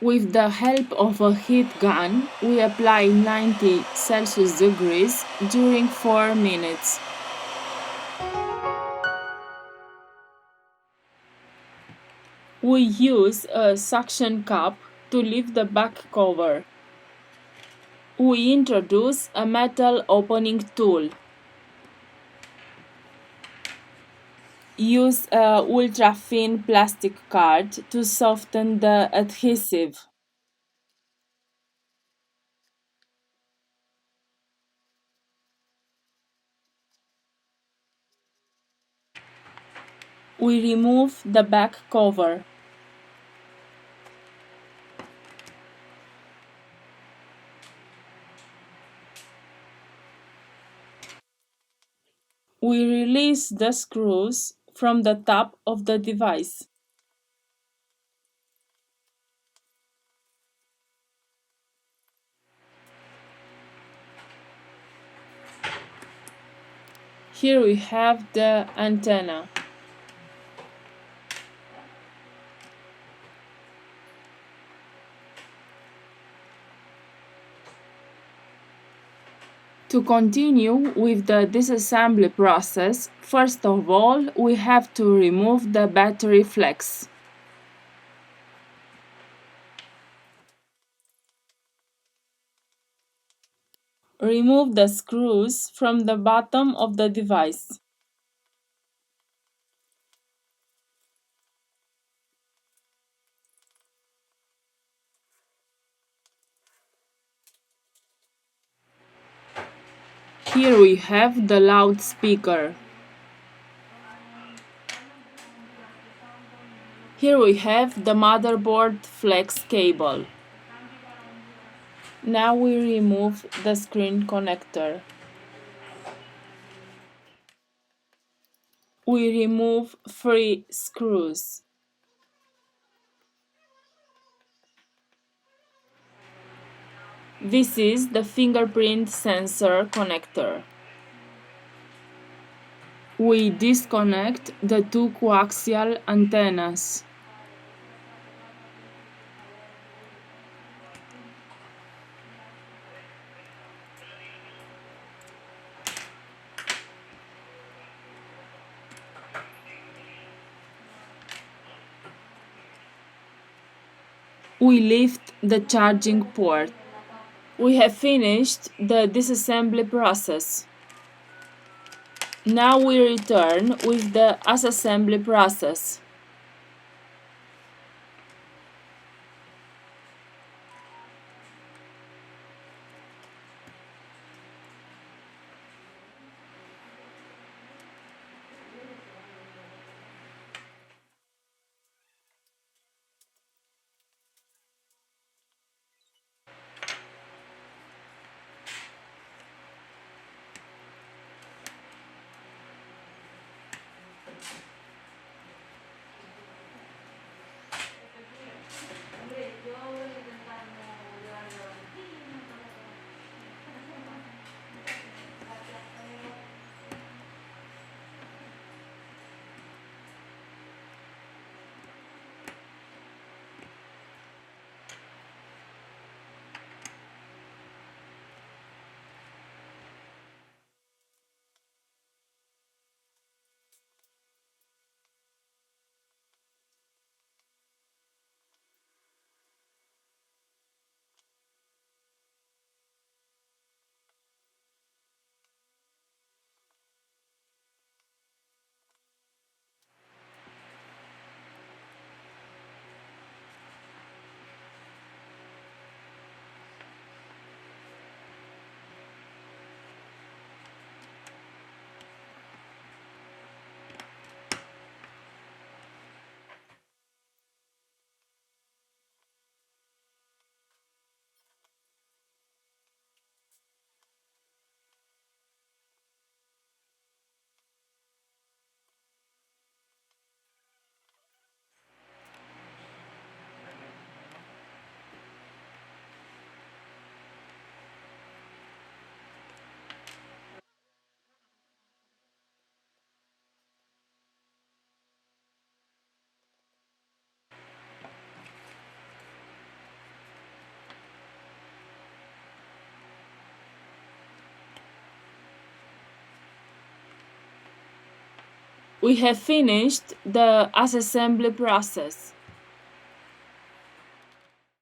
With the help of a heat gun, we apply 90 Celsius degrees during 4 minutes. We use a suction cup to lift the back cover. We introduce a metal opening tool. Use a ultra-thin plastic card to soften the adhesive. We remove the back cover. We release the screws from the top of the device. Here we have the antenna. To continue with the disassembly process, first of all, we have to remove the battery flex. Remove the screws from the bottom of the device. Here we have the loudspeaker. Here we have the motherboard flex cable. Now we remove the screen connector. We remove 3 screws. This is the fingerprint sensor connector. We disconnect the 2 coaxial antennas. We lift the charging port. We have finished the disassembly process. Now we return with the assembly process. We have finished the assembly process.